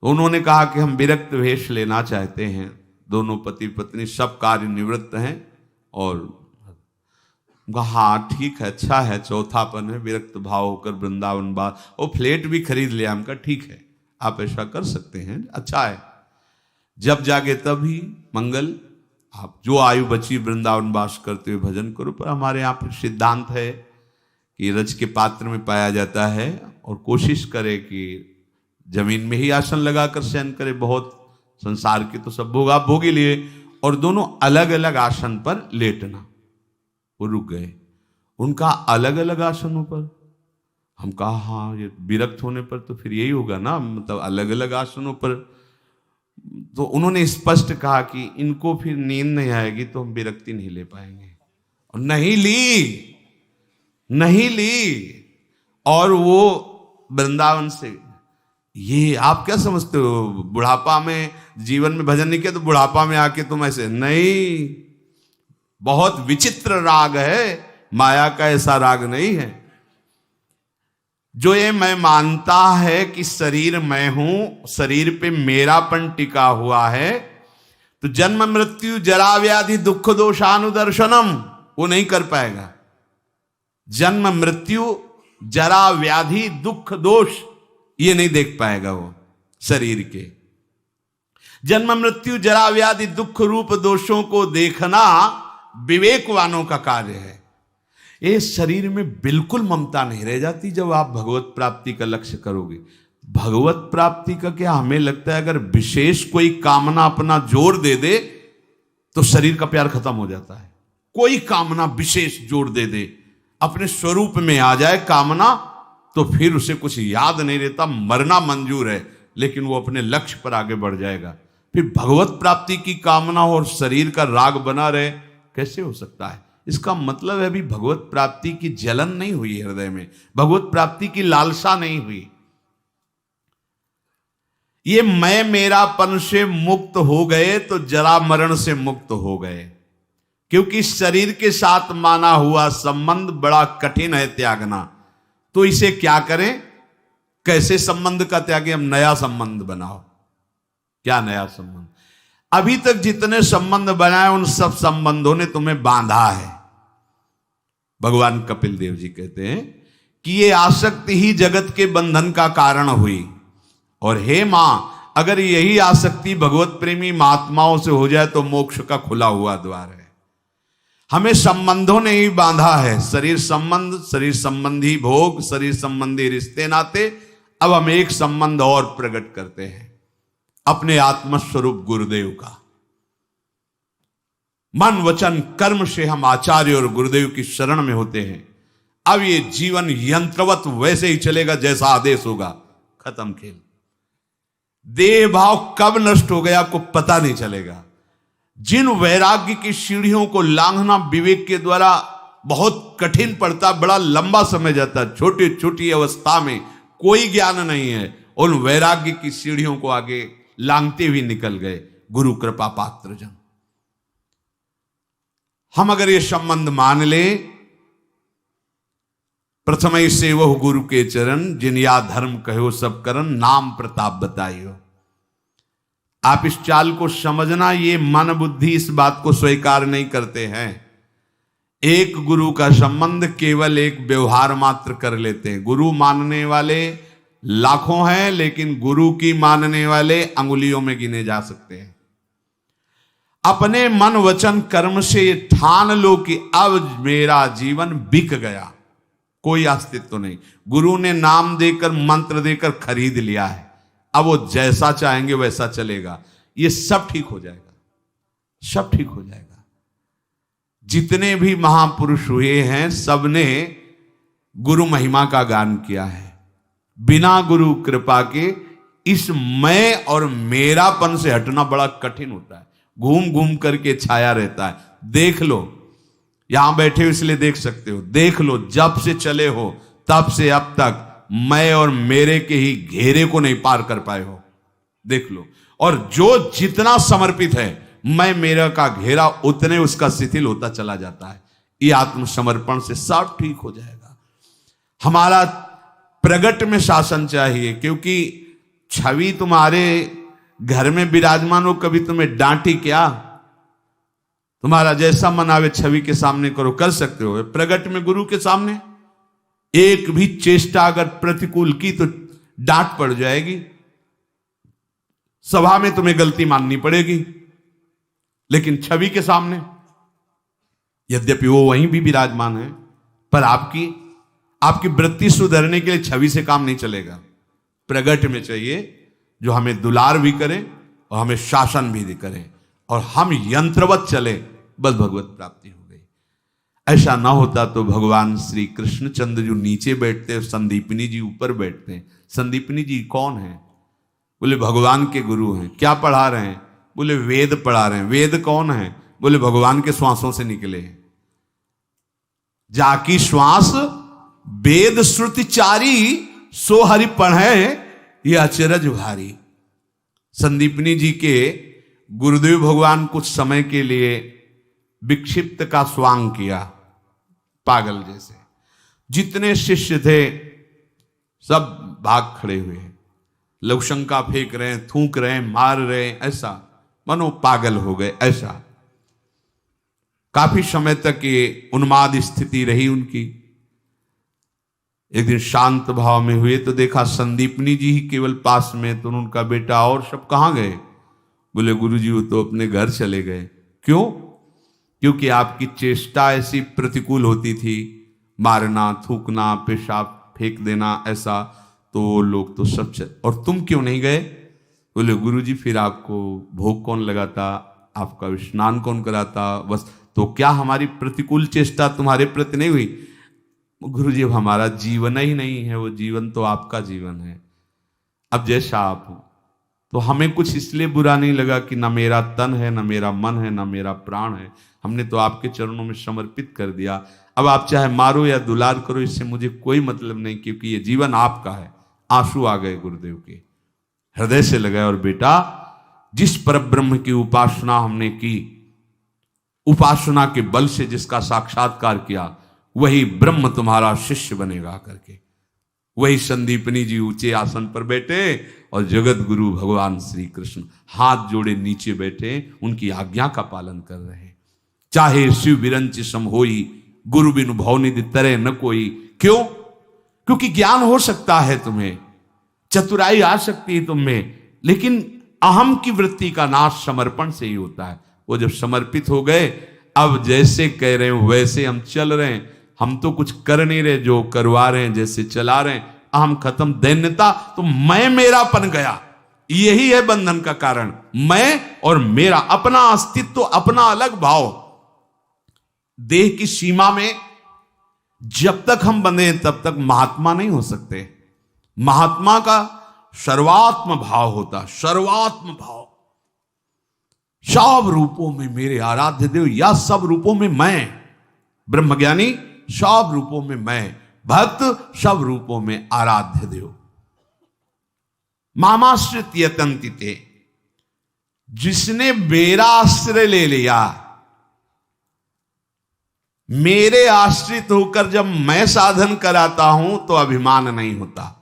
उन्होंने कहा कि हम विरक्त वेश लेना चाहते हैं। दोनों पति पत्नी सब कार्य निवृत्त हैं और हाँ ठीक है, अच्छा है, चौथापन है, विरक्त भाव होकर वृंदावन बात, वो फ्लैट भी खरीद लिया। हमका ठीक है, आप ऐसा कर सकते हैं, अच्छा है, जब जागे तभी मंगल, आप जो आयु बची वृंदावन वास करते हुए भजन करो। पर हमारे यहाँ पर सिद्धांत है कि रज के पात्र में पाया जाता है और कोशिश करे कि जमीन में ही आसन लगाकर शयन करे। बहुत संसार के तो सब भोग आप भोग ही लिए, और दोनों अलग अलग आसन पर लेटना। वो रुक गए, उनका अलग अलग आसनों पर। हम कहा हाँ, ये विरक्त होने पर तो फिर यही होगा ना, मतलब अलग अलग आसनों पर। तो उन्होंने स्पष्ट कहा कि इनको फिर नींद नहीं आएगी तो हम विरक्ति नहीं ले पाएंगे, और नहीं ली। और वो वृंदावन से, ये आप क्या समझते हो, बुढ़ापा में जीवन में भजन नहीं किया तो बुढ़ापा में आके तुम ऐसे नहीं। बहुत विचित्र राग है, माया का ऐसा राग नहीं है। जो ये मैं मानता है कि शरीर मैं हूं, शरीर पे मेरापन टिका हुआ है, तो जन्म मृत्यु जरा व्याधि दुख दोषानुदर्शनम वो नहीं कर पाएगा। जन्म मृत्यु जरा व्याधि दुख दोष ये नहीं देख पाएगा वो शरीर के। जन्म मृत्यु जरा व्याधि दुख रूप दोषों को देखना विवेकवानों का कार्य है। ये शरीर में बिल्कुल ममता नहीं रह जाती जब आप भगवत प्राप्ति का लक्ष्य करोगे। भगवत प्राप्ति का क्या, हमें लगता है अगर विशेष कोई कामना अपना जोर दे दे तो शरीर का प्यार खत्म हो जाता है। कोई कामना विशेष जोर दे दे, अपने स्वरूप में आ जाए कामना, तो फिर उसे कुछ याद नहीं रहता, मरना मंजूर है, लेकिन वो अपने लक्ष्य पर आगे बढ़ जाएगा। फिर भगवत प्राप्ति की कामना और शरीर का राग बना रहे, कैसे हो सकता है? इसका मतलब है अभी भगवत प्राप्ति की जलन नहीं हुई हृदय में, भगवत प्राप्ति की लालसा नहीं हुई। ये मैं मेरापन से मुक्त हो गए तो जरा मरण से मुक्त हो गए, क्योंकि शरीर के साथ माना हुआ संबंध बड़ा कठिन है त्यागना। तो इसे क्या करें, कैसे संबंध का त्यागे? हम नया संबंध बनाओ। क्या नया संबंध? अभी तक जितने संबंध बनाए उन सब संबंधों ने तुम्हें बांधा है। भगवान कपिल देव जी कहते हैं कि ये आसक्ति ही जगत के बंधन का कारण हुई, और हे मां, अगर यही आसक्ति भगवत प्रेमी महात्माओं से हो जाए तो मोक्ष का खुला हुआ द्वार है। हमें संबंधों ने ही बांधा है, शरीर संबंध, शरीर संबंधी भोग, शरीर संबंधी रिश्ते नाते। अब हम एक संबंध और प्रकट करते हैं, अपने आत्मस्वरूप गुरुदेव का। मन वचन कर्म से हम आचार्य और गुरुदेव की शरण में होते हैं। अब ये जीवन यंत्रवत वैसे ही चलेगा जैसा आदेश होगा, खत्म खेल। देह भाव कब नष्ट हो गया आपको पता नहीं चलेगा। जिन वैराग्य की सीढ़ियों को लांघना विवेक के द्वारा बहुत कठिन पड़ता, बड़ा लंबा समय जाता, छोटी छोटी अवस्था में कोई ज्ञान नहीं है, उन वैराग्य की सीढ़ियों को आगे लांघते हुए निकल गए गुरु कृपा पात्र जन। हम अगर ये संबंध मान ले, प्रथम ही सेवहु गुरु के चरण, जिन या धर्म कहो सब करन, नाम प्रताप बताइयो। आप इस चाल को समझना, ये मन बुद्धि इस बात को स्वीकार नहीं करते हैं। एक गुरु का संबंध केवल एक व्यवहार मात्र कर लेते हैं। गुरु मानने वाले लाखों हैं, लेकिन गुरु की मानने वाले अंगुलियों में गिने जा सकते हैं। अपने मन वचन कर्म से ये ठान लो कि अब मेरा जीवन बिक गया, कोई अस्तित्व नहीं। गुरु ने नाम देकर मंत्र देकर खरीद लिया है, अब वो जैसा चाहेंगे वैसा चलेगा। ये सब ठीक हो जाएगा, सब ठीक हो जाएगा। जितने भी महापुरुष हुए हैं सबने गुरु महिमा का गान किया है। बिना गुरु कृपा के इस मैं और मेरापन से हटना बड़ा कठिन होता है, घूम घूम करके छाया रहता है। देख लो, यहां बैठे हो इसलिए देख सकते हो, देख लो जब से चले हो तब से अब तक मैं और मेरे के ही घेरे को नहीं पार कर पाए हो, देख लो। और जो जितना समर्पित है मैं मेरा का घेरा उतने उसका शिथिल होता चला जाता है। ये आत्मसमर्पण से सब ठीक हो जाएगा। हमारा प्रगट में शासन चाहिए, क्योंकि छवि तुम्हारे घर में विराजमान हो, कभी तुम्हें डांटी क्या? तुम्हारा जैसा मन आवे छवि के सामने करो, कर सकते हो। प्रगट में गुरु के सामने एक भी चेष्टा अगर प्रतिकूल की तो डांट पड़ जाएगी, सभा में तुम्हें गलती माननी पड़ेगी। लेकिन छवि के सामने यद्यपि वो वहीं भी विराजमान है, पर आपकी वृत्ति सुधरने के लिए छवि से काम नहीं चलेगा। प्रगट में चाहिए जो हमें दुलार भी करे और हमें शासन भी करे और हम यंत्रवत चले, बस भगवत प्राप्ति हो गई। ऐसा ना होता तो भगवान श्री कृष्णचंद्र जो नीचे बैठते हैं, संदीपनी जी ऊपर बैठते हैं। संदीपनी जी कौन है? बोले भगवान के गुरु हैं। क्या पढ़ा रहे हैं? बोले वेद पढ़ा रहे हैं। वेद कौन है? बोले भगवान के श्वासों से निकले हैं। जाकी श्वास वेद श्रुति चारी, सो हरि पढ़े ये अचरज भारी। संदीपनी जी के गुरुदेव भगवान कुछ समय के लिए विक्षिप्त का स्वांग किया, पागल जैसे। जितने शिष्य थे सब भाग खड़े हुए हैं, लवशंका फेंक रहे हैं, थूक रहे हैं, मार रहे हैं, ऐसा मनो पागल हो गए। ऐसा काफी समय तक ये उन्माद स्थिति रही उनकी। एक दिन शांत भाव में हुए तो देखा संदीपनी जी ही केवल पास में, तो उनका बेटा और सब कहां गए? बोले गुरुजी वो तो अपने घर चले गए। क्यों? क्योंकि आपकी चेष्टा ऐसी प्रतिकूल होती थी, मारना, थूकना, पेशाब फेंक देना, ऐसा। तो लोग तो सब और तुम क्यों नहीं गए? बोले गुरुजी फिर आपको भोग कौन लगाता, आपका स्नान कौन कराता? बस तो क्या हमारी प्रतिकूल चेष्टा तुम्हारे प्रति नहीं हुई? गुरुजी अब हमारा जीवन ही नहीं है, वो जीवन तो आपका जीवन है। अब जैसा आप हो तो हमें कुछ इसलिए बुरा नहीं लगा कि ना मेरा तन है, ना मेरा मन है, ना मेरा प्राण है। हमने तो आपके चरणों में समर्पित कर दिया। अब आप चाहे मारो या दुलार करो, इससे मुझे कोई मतलब नहीं, क्योंकि ये जीवन आपका है। आंसू आ गए गुरुदेव के, हृदय से लगाए। और बेटा जिस परब्रह्म की उपासना हमने की, उपासना के बल से जिसका साक्षात्कार किया, वही ब्रह्म तुम्हारा शिष्य बनेगा करके। वही संदीपनी जी ऊंचे आसन पर बैठे और जगत गुरु भगवान श्री कृष्ण हाथ जोड़े नीचे बैठे, उनकी आज्ञा का पालन कर रहे हैं। चाहे शिव विरंच सम होई, गुरु बिनु भव निधि तरे न कोई। क्यों? क्योंकि ज्ञान हो सकता है तुम्हें, चतुराई आ सकती है तुम्हें, लेकिन अहम की वृत्ति का नाश समर्पण से ही होता है। वो जब समर्पित हो गए, अब जैसे कह रहे हो वैसे हम चल रहे हैं। हम तो कुछ कर नहीं रहे, जो करवा रहे हैं, जैसे चला रहे हैं। अहम खत्म, दैन्यता तो मैं मेरापन गया। यही है बंधन का कारण, मैं और मेरा, अपना अस्तित्व, अपना अलग भाव। देह की सीमा में जब तक हम बंधे हैं तब तक महात्मा नहीं हो सकते। महात्मा का सर्वात्म भाव होता, सर्वात्म भाव। सब रूपों में मेरे आराध्य देव, या सब रूपों में मैं, ब्रह्मज्ञानी सब रूपों में मैं, भक्त सब रूपों में आराध्य देव। मामाश्रित यतन्तिते, जिसने मेरा आश्रय ले लिया, मेरे आश्रित होकर जब मैं साधन कराता हूं तो अभिमान नहीं होता।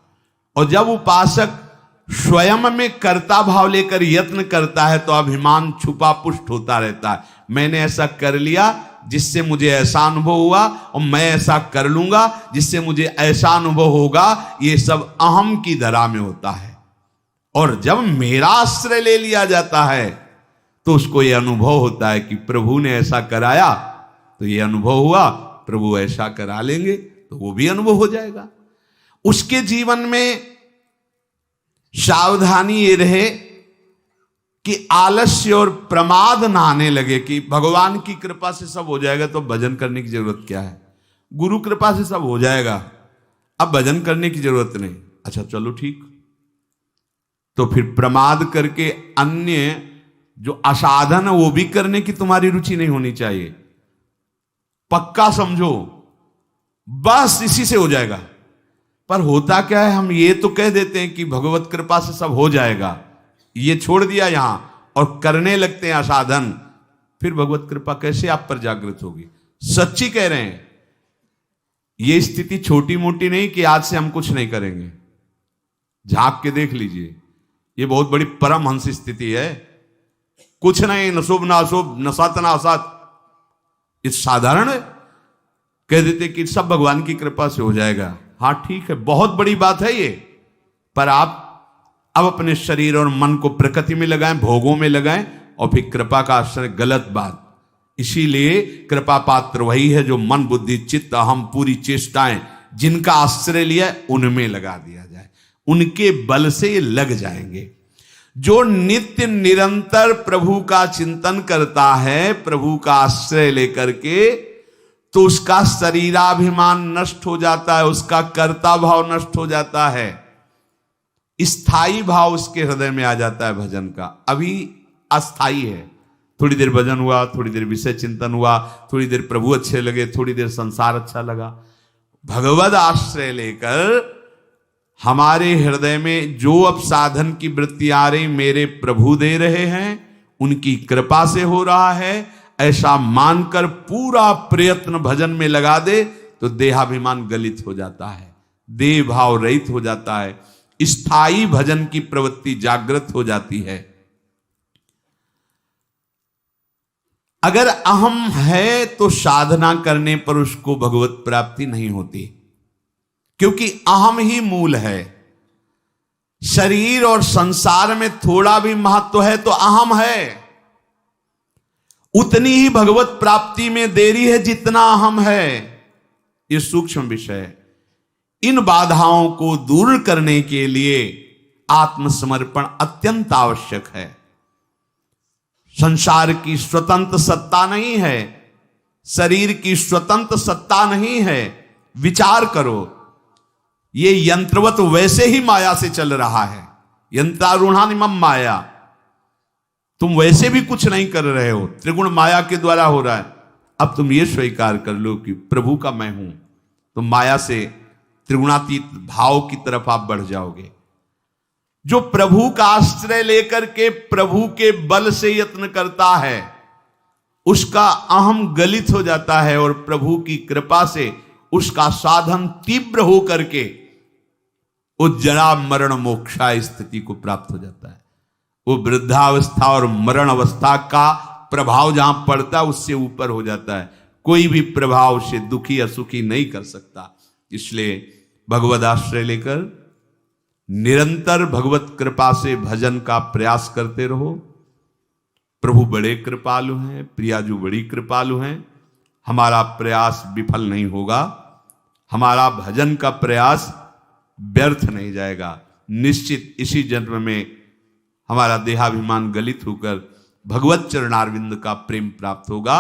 और जब उपासक स्वयं में कर्ता भाव लेकर यत्न करता है तो अभिमान छुपा पुष्ट होता रहता है। मैंने ऐसा कर लिया जिससे मुझे ऐसा अनुभव हुआ, और मैं ऐसा कर लूंगा जिससे मुझे ऐसा अनुभव होगा। ये सब अहम की धरा में होता है। और जब मेरा आश्रय ले लिया जाता है तो उसको यह अनुभव होता है कि प्रभु ने ऐसा कराया, तो यह अनुभव हुआ, प्रभु ऐसा करा लेंगे तो वो भी अनुभव हो जाएगा। उसके जीवन में सावधानी ये रहे कि आलस्य और प्रमाद ना आने लगे कि भगवान की कृपा से सब हो जाएगा तो भजन करने की जरूरत क्या है, गुरु कृपा से सब हो जाएगा, अब भजन करने की जरूरत नहीं। अच्छा चलो ठीक, तो फिर प्रमाद करके अन्य जो असाधन है वो भी करने की तुम्हारी रुचि नहीं होनी चाहिए। पक्का समझो बस इसी से हो जाएगा। पर होता क्या है, हम ये तो कह देते हैं कि भगवत कृपा से सब हो जाएगा, ये छोड़ दिया यहां और करने लगते हैं असाधन, फिर भगवत कृपा कैसे आप पर जागृत होगी। सच्ची कह रहे हैं, ये स्थिति छोटी मोटी नहीं कि आज से हम कुछ नहीं करेंगे। झांक के देख लीजिए, ये बहुत बड़ी परमहंस स्थिति है। कुछ नहीं, न शुभ ना अशुभ, न सत ना असत, ये साधारण है। कह देते कि सब भगवान की कृपा से हो जाएगा। हाँ ठीक है, बहुत बड़ी बात है ये, पर आप अब अपने शरीर और मन को प्रकृति में लगाएं, भोगों में लगाएं और फिर कृपा का आश्रय, गलत बात। इसीलिए कृपा पात्र वही है जो मन बुद्धि चित्त अहम पूरी चेष्टाएं जिनका आश्रय लिया उनमें लगा दिया जाए, उनके बल से ये लग जाएंगे। जो नित्य निरंतर प्रभु का चिंतन करता है, प्रभु का आश्रय लेकर के, तो उसका शरीराभिमान नष्ट हो जाता है, उसका कर्ता भाव नष्ट हो जाता है, स्थायी भाव उसके हृदय में आ जाता है भजन का। अभी अस्थाई है, थोड़ी देर भजन हुआ, थोड़ी देर विषय चिंतन हुआ, थोड़ी देर प्रभु अच्छे लगे, थोड़ी देर संसार अच्छा लगा। भगवद आश्रय लेकर हमारे हृदय में जो अब साधन की वृत्ति आ रही मेरे प्रभु दे रहे हैं, उनकी कृपा से हो रहा है, ऐसा मानकर पूरा प्रयत्न भजन में लगा दे तो देहाभिमान गलित हो जाता है, देह भाव रहित हो जाता है, स्थायी भजन की प्रवृत्ति जागृत हो जाती है। अगर अहम है तो साधना करने पर उसको भगवत प्राप्ति नहीं होती, क्योंकि अहम ही मूल है। शरीर और संसार में थोड़ा भी महत्व है तो अहम है, उतनी ही भगवत प्राप्ति में देरी है जितना अहम है। यह सूक्ष्म विषय है। इन बाधाओं को दूर करने के लिए आत्मसमर्पण अत्यंत आवश्यक है। संसार की स्वतंत्र सत्ता नहीं है, शरीर की स्वतंत्र सत्ता नहीं है। विचार करो, ये यंत्रवत वैसे ही माया से चल रहा है, यंत्रारूढ़ानिमम माया। तुम वैसे भी कुछ नहीं कर रहे हो, त्रिगुण माया के द्वारा हो रहा है। अब तुम ये स्वीकार कर लो कि प्रभु का मैं हूं, तो माया से त्रिगुणातीत भाव की तरफ आप बढ़ जाओगे। जो प्रभु का आश्रय लेकर के प्रभु के बल से यत्न करता है, उसका अहम गलित हो जाता है और प्रभु की कृपा से उसका साधन तीव्र हो करके वो जरा मरण मोक्षा स्थिति को प्राप्त हो जाता है। वो वृद्धावस्था और मरण अवस्था का प्रभाव जहां पड़ता है उससे ऊपर हो जाता है। कोई भी प्रभाव से दुखी या सुखी नहीं कर सकता। इसलिए भगवद आश्रय लेकर निरंतर भगवत कृपा से भजन का प्रयास करते रहो। प्रभु बड़े कृपालु हैं, प्रियाजू बड़ी कृपालु हैं। हमारा प्रयास विफल नहीं होगा, हमारा भजन का प्रयास व्यर्थ नहीं जाएगा। निश्चित इसी जन्म में हमारा देहाभिमान गलित होकर भगवत चरणारविंद का प्रेम प्राप्त होगा।